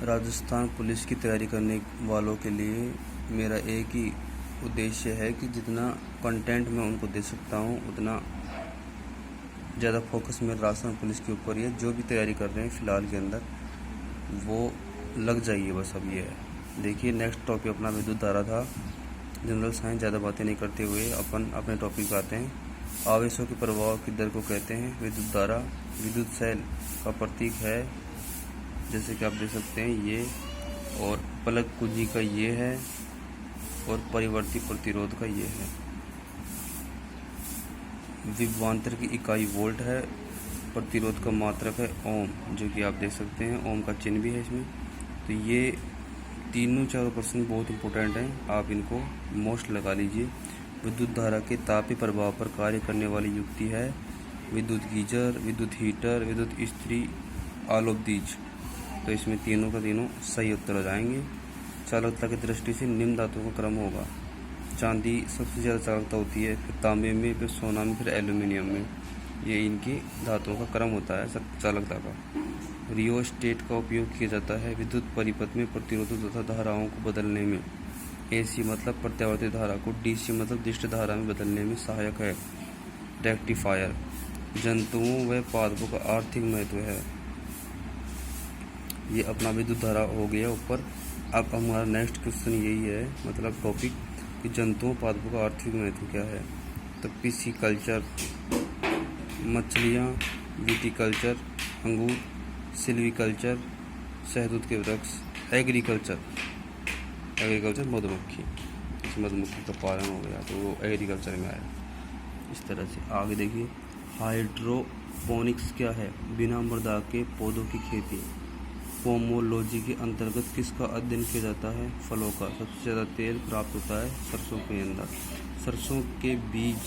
Rajasthan police की तैयारी करने वालों के लिए मेरा एक ही उद्देश्य है कि जितना कंटेंट मैं उनको दे सकता हूँ उतना ज़्यादा फोकस मेरा राजस्थान पुलिस के ऊपर ही है। जो भी तैयारी कर रहे हैं फ़िलहाल के अंदर वो लग जाइए, बस अब ये है। देखिए, नेक्स्ट टॉपिक अपना विद्युत धारा था। जनरल साइंस ज़्यादा बातें नहीं करते हुए अपन अपने टॉपिक पे आते हैं। आवेशों के प्रभाव की दर को कहते हैं विद्युत धारा। विद्युत सेल का प्रतीक है, जैसे कि आप देख सकते हैं ये, और पलक कुंजी का ये है, और परिवर्ती प्रतिरोध का ये है। विभवांतर की इकाई वोल्ट है। प्रतिरोध का मात्रक है ओम, जो कि आप देख सकते हैं ओम का चिन्ह भी है इसमें। तो ये तीनों चारों प्रश्न बहुत इंपॉर्टेंट हैं, आप इनको मोस्ट लगा लीजिए। विद्युत धारा के तापीय प्रभाव पर कार्य करने वाली युक्ति है विद्युत गीजर, विद्युत हीटर, विद्युत इस्त्री, ऑल ऑफ दीज। तो इसमें तीनों का तीनों सही उत्तर हो जाएंगे। चालकता की दृष्टि से निम्न धातुओं का क्रम होगा। चांदी सबसे ज़्यादा चालकता होती है, फिर तांबे में, फिर सोना में, फिर एल्यूमिनियम में। ये इनकी धातुओं का क्रम होता है सब चालकता का। रियोस्टेट का उपयोग किया जाता है विद्युत परिपथ में प्रतिरोधों तथा धाराओं को बदलने में। AC मतलब प्रत्यावर्ती धारा को DC मतलब दिष्ट धारा में बदलने में सहायक है। रेक्टिफायर जंतुओं व पादपों का आर्थिक महत्व है। ये अपना विद्युत धारा हो गया ऊपर। अब हमारा नेक्स्ट क्वेश्चन यही है, मतलब टॉपिक, कि जंतुओं पादपों का आर्थिक महत्व क्या है। तो पिसीकल्चर मछलियाँ, विटीकल्चर अंगूर, सिल्वीकल्चर शहतूत के वृक्ष, एग्रीकल्चर मधुमक्खी, इस मधुमक्खी का पालन हो गया तो वो एग्रीकल्चर में आया। इस तरह से आगे देखिए, हाइड्रोपोनिक्स क्या है। बिना मृदा के पौधों की खेती। पोमोलॉजी के अंतर्गत किसका अध्ययन किया जाता है। फलों का। सबसे ज़्यादा तेल प्राप्त होता है सरसों के अंदर। सरसों के बीज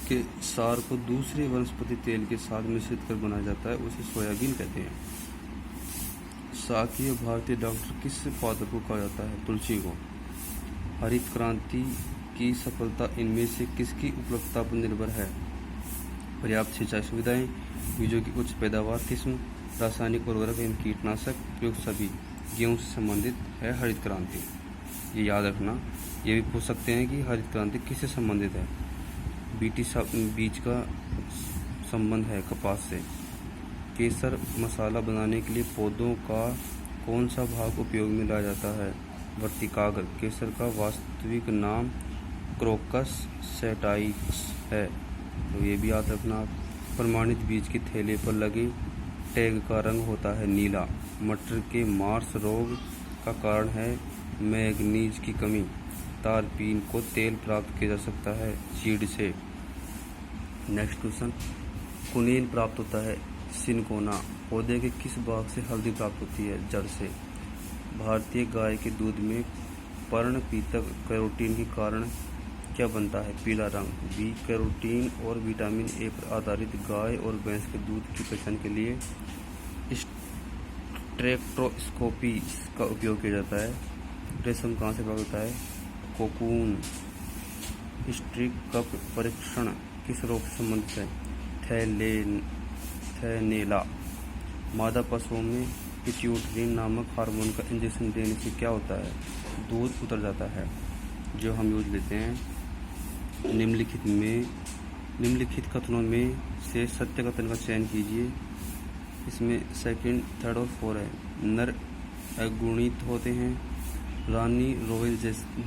के सार को दूसरे वनस्पति तेल के साथ मिश्रित कर बनाया जाता है, उसे सोयाबीन कहते हैं। शाकीय भारतीय डॉक्टर किस पादप को कहा जाता है। तुलसी को। हरित क्रांति की सफलता इनमें से किसकी उपलब्धता पर निर्भर है। पर्याप्त सिंचाई सुविधाएं, बीजों की उच्च पैदावार किस्म, रासायनिक उर्वरक एवं कीटनाशक उपयोग सभी गेहूं से संबंधित है हरित क्रांति। ये याद रखना। ये भी पूछ सकते हैं कि हरित क्रांति किससे संबंधित है। बीज का संबंध है कपास से। केसर मसाला बनाने के लिए पौधों का कौन सा भाग उपयोग में लाया जाता है। वर्तिकाग्र। केसर का वास्तविक नाम क्रोकस सैटाइक्स है, तो ये भी याद रखना। प्रमाणित बीज के थैले पर लगे टैग का रंग होता है नीला। मटर के मार्स रोग का कारण है मैग्नीज की कमी। तारपीन को तेल प्राप्त किया जा सकता है चीड़ से। नेक्स्ट क्वेश्चन, कुनीन प्राप्त होता है सिनकोना। पौधे के किस भाग से हल्दी प्राप्त होती है। जड़ से। भारतीय गाय के दूध में पर्णपितक कैरोटीन के कारण क्या बनता है। पीला रंग। बी कैरोटीन और विटामिन ए पर आधारित गाय और भैंस के दूध की पहचान के लिए स्पेक्ट्रोस्कोपी का उपयोग किया जाता है। रेशम कहाँ से प्राप्त होता है। कोकून। स्ट्रिक कप परीक्षण किस रोग से संबंधित है। थैलेला। मादा पशुओं में पिट्यूटरीन नामक हार्मोन का इंजेक्शन देने से क्या होता है। दूध उतर जाता है, जो हम यूज लेते हैं। निम्नलिखित कथनों में से सत्य कथन का चयन कीजिए। इसमें सेकंड, थर्ड और फोर है। नर अगुणित होते हैं। रानी रॉयल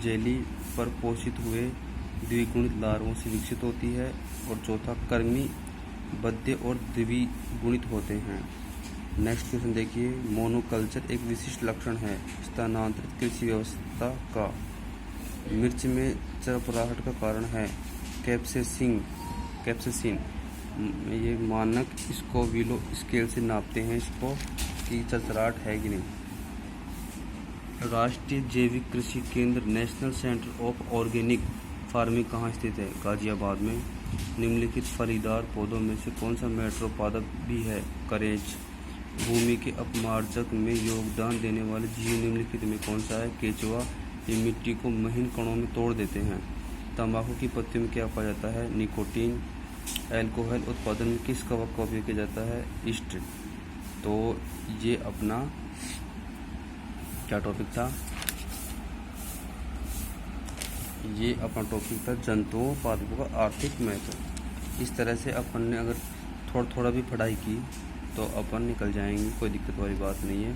जेली पर पोषित हुए द्विगुणित लार्वों से विकसित होती है। और चौथा, कर्मी बद्य और द्विगुणित होते हैं। नेक्स्ट क्वेश्चन देखिए, मोनोकल्चर एक विशिष्ट लक्षण है स्थानांतरित कृषि व्यवस्था का। मिर्च में चरपराहट का कारण है कैप्सेसिन। ये मानक स्कोविलो स्केल से नापते हैं इसको कि चरचराहट है कि नहीं। राष्ट्रीय जैविक कृषि केंद्र national centre of organic farming कहाँ स्थित है। गाजियाबाद में। निम्नलिखित फलीदार पौधों में से कौन सा मेट्रो पादप भी है। करेज। भूमि के अपमार्जक में योगदान देने वाले जीव निम्नलिखित में कौन सा है। केचुआ। ये मिट्टी को महीन कणों में तोड़ देते हैं। तंबाकू की पत्तियों में क्या पाया जाता है। निकोटीन। अल्कोहल उत्पादन में किस कवक का उपयोग किया जाता है। ईस्ट। तो ये अपना क्या टॉपिक था? ये अपना टॉपिक था जंतुओं पादपों का आर्थिक महत्व। इस तरह से अपन ने अगर थोड़ा थोड़ा भी पढ़ाई की तो अपन निकल जाएंगे, कोई दिक्कत वाली बात नहीं है।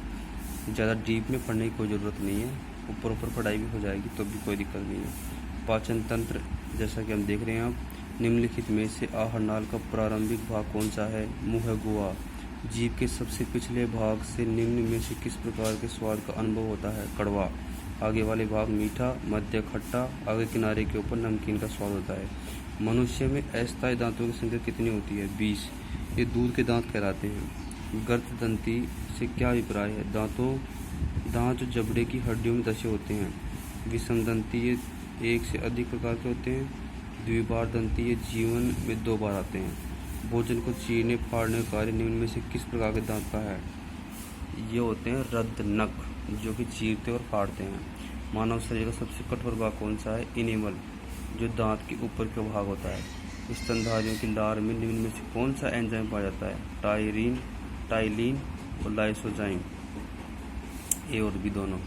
ज़्यादा डीप में पढ़ने की कोई ज़रूरत नहीं है, ऊपर ऊपर पढ़ाई भी हो जाएगी तो भी कोई दिक्कत नहीं है। पाचन तंत्र, जैसा कि हम देख रहे हैं आप, निम्नलिखित में से आहार नाल का प्रारंभिक भाग कौन सा है? मुँह गुहा। जीभ के सबसे पिछले भाग से निम्न में से किस प्रकार के स्वाद का अनुभव होता है? कड़वा। आगे वाले भाग मीठा, मध्य खट्टा, आगे किनारे के ऊपर नमकीन का स्वाद होता है। मनुष्य में अस्थायी दांतों की संख्या कितनी होती है? 20। ये दूध के दांत कहलाते हैं। गर्तदंती से क्या अभिप्राय है? दांत जो जबड़े की हड्डियों में दसे होते हैं। विषमदंती ये एक से अधिक प्रकार के होते हैं। द्विबार दंती ये जीवन में 2 बार आते हैं। भोजन को चीरने फाड़ने का कार्य निम्न में से किस प्रकार के दांत का है? ये होते हैं रद्दनक, जो कि चीरते और फाड़ते हैं। मानव शरीर का सबसे कठोर भाग कौन सा है? इनेमल, जो दांत के ऊपर का भाग होता है। स्तनधारियों की लार में निम्न में से कौन सा एंजाइम पाया जाता है? टाइलिन और लाइसोजाइम, ए और बी दोनों।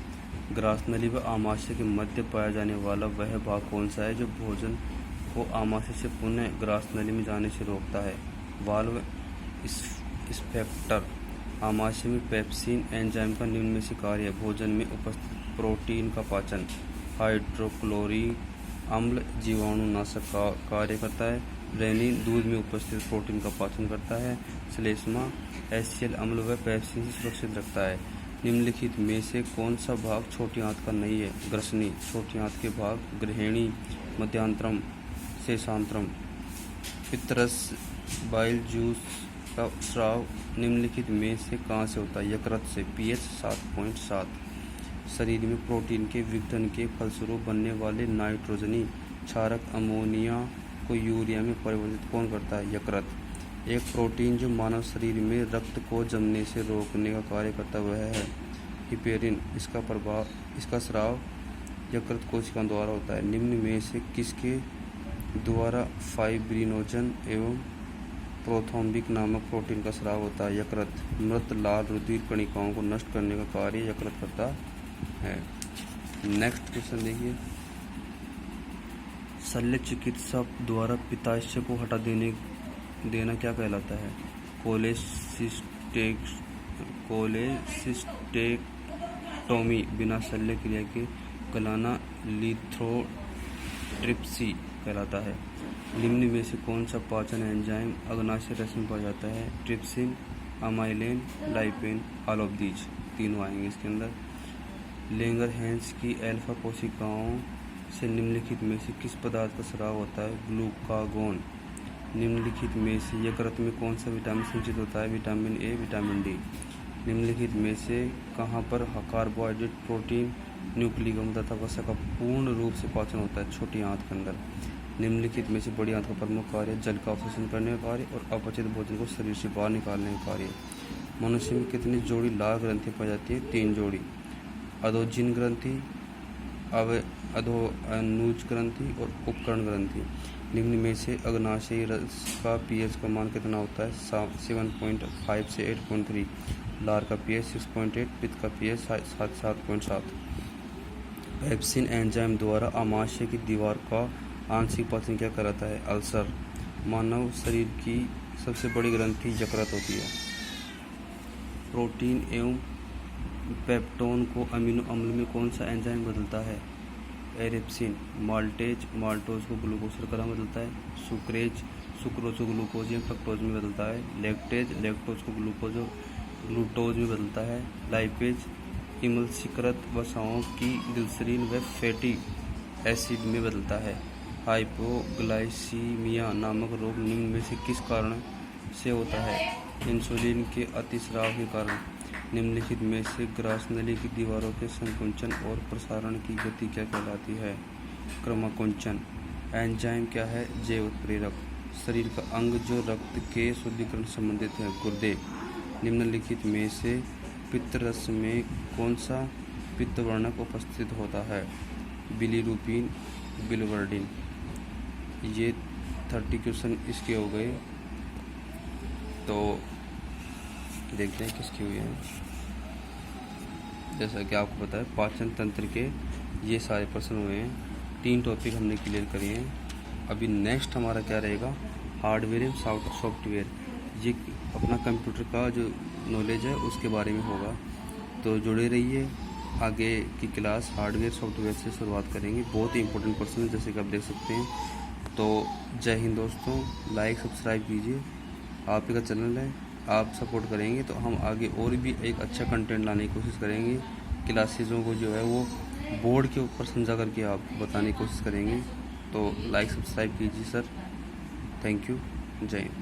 ग्रास नली व आमाशय के मध्य पाया जाने वाला वह भाग कौन सा है जो भोजन को आमाशय से पुनः ग्रास नली में जाने से रोकता है? वाल्व स्फेक्टर। आमाशय में पेप्सिन एंजाइम का निम्न में से कार्य है? भोजन में उपस्थित प्रोटीन का पाचन। हाइड्रोक्लोरिक अम्ल जीवाणुनाशक का कार्य करता है। रेनिन दूध में उपस्थित प्रोटीन का पाचन करता है। श्लेष्मा HCl अम्ल व पेप्सिन से सुरक्षित रखता है। निम्नलिखित में से कौन सा भाग छोटी आंत का नहीं है? ग्रसनी। छोटी आंत के भाग गृहिणी, मध्यांतरम, शेषांतरम। पितरस बाइल जूस का स्राव निम्नलिखित में से कहाँ से होता है? यकृत से। pH 7.7। शरीर में प्रोटीन के विघटन के फलस्वरूप बनने वाले नाइट्रोजनी क्षारक अमोनिया को यूरिया में परिवर्तित कौन करता है? यकृत। एक प्रोटीन जो मानव शरीर में रक्त को जमने से रोकने का कार्य करता है वह है हिपेरिन। इसका स्राव यकृत कोशिकाओं द्वारा होता है। निम्न में से किसके द्वारा फाइब्रिनोजन एवं प्रोथ्रोम्बिन नामक प्रोटीन का स्राव होता है? यकृत। मृत लाल रुधिर कणिकाओं को नष्ट करने का कार्य यकृत करता है। नेक्स्ट क्वेश्चन देखिए, शल्य चिकित्सा द्वारा पित्ताशय को हटा देना क्या कहलाता है? कोलेसिस्टेक्टोमी। बिना शल्य क्रिया के गलाना लिथोट्रिप्सी कहलाता है। निम्न में से कौन सा पाचन एंजाइम अग्नाशय रस में पाया जाता है? Trypsin, amylase, lipase, all of these. तीनों आएंगे इसके अंदर। लेंगरहैंस की अल्फा कोशिकाओं से निम्नलिखित में से किस पदार्थ का स्राव होता है? ग्लूकागोन। निम्नलिखित में से यकृत में कौन सा विटामिन संचित होता है? Vitamin A, vitamin D. निम्नलिखित में से कहाँ पर कार्बोहाइड्रेट, प्रोटीन, न्यूक्लिक अम्ल तथा वसा का पूर्ण रूप से पाचन होता है? छोटी आंत के अंदर। निम्नलिखित में से बड़ी आंत का प्रमुख कार्य जल का अवशोषण करने का कार्य और अपचित भोजन को शरीर से बाहर निकालने का कार्य। मनुष्य में कितनी जोड़ी लाल ग्रंथि पाई जाती है? 3 जोड़ी। अधोजिन ग्रंथि, अधोअनुज ग्रंथि और उपकरण ग्रंथि। निम्न में से अग्नाशयी रस का pH का मान कितना होता है? 7.5 से 8.3। लार का pH 6.8, पित्त का pH 7.7। पेप्सिन एंजाइम द्वारा आमाशय की दीवार का आंशिक पाचन क्या कराता है? अल्सर। मानव शरीर की सबसे बड़ी ग्रंथि यकृत होती है। प्रोटीन एवं पेप्टोन को अमीनो अम्ल में कौन सा एंजाइम बदलता है? एरिप्सिन। माल्टेज माल्टोज को ग्लूकोज शर्करा में बदलता है। सुक्रेज सुक्रोज को ग्लूकोज या फ्रक्टोज में बदलता है। लैक्टेज लैक्टोज को ग्लूकोज और ग्लूटोज में बदलता है। लाइपेज इमल्सीकृत वसाओं की ग्लिसरीन व फैटी एसिड में बदलता है। हाइपोग्लाइसीमिया नामक रोग निम्न में से किस कारण से होता है? इंसुलिन के अतिस्राव के कारण। निम्नलिखित में से ग्रास नली की दीवारों के संकुचन और प्रसारण की गति क्या कहलाती है? क्रमकुंचन। एंजाइम क्या है? जैव उत्प्रेरक। शरीर का अंग जो रक्त के शुद्धिकरण से संबंधित है? गुर्दे। निम्नलिखित में से पित्तरस में कौन सा पित्तवर्णक उपस्थित होता है? बिलीरुबिन, बिलिवर्डिन। ये 30 क्वेश्चन इसके हो गए। तो देखते हैं किसकी हुई है। जैसा कि आपको पता है पाचन तंत्र के ये सारे प्रश्न हुए हैं। 3 टॉपिक हमने क्लियर किए हैं। अभी नेक्स्ट हमारा क्या रहेगा, हार्डवेयर एंड सॉफ्टवेयर। ये अपना कंप्यूटर का जो नॉलेज है उसके बारे में होगा, तो जुड़े रहिए। आगे की क्लास हार्डवेयर सॉफ्टवेयर से शुरुआत करेंगे। बहुत ही इंपॉर्टेंट क्वेश्चन है जैसे कि आप देख सकते हैं। तो जय हिंद दोस्तों, लाइक सब्सक्राइब कीजिए। आप ही का चैनल है, आप सपोर्ट करेंगे तो हम आगे और भी एक अच्छा कंटेंट लाने की कोशिश करेंगे। क्लासेज़ों को जो है वो बोर्ड के ऊपर समझा करके आपको बताने की कोशिश करेंगे। तो लाइक सब्सक्राइब कीजिए सर। Thank you. जय हिंद।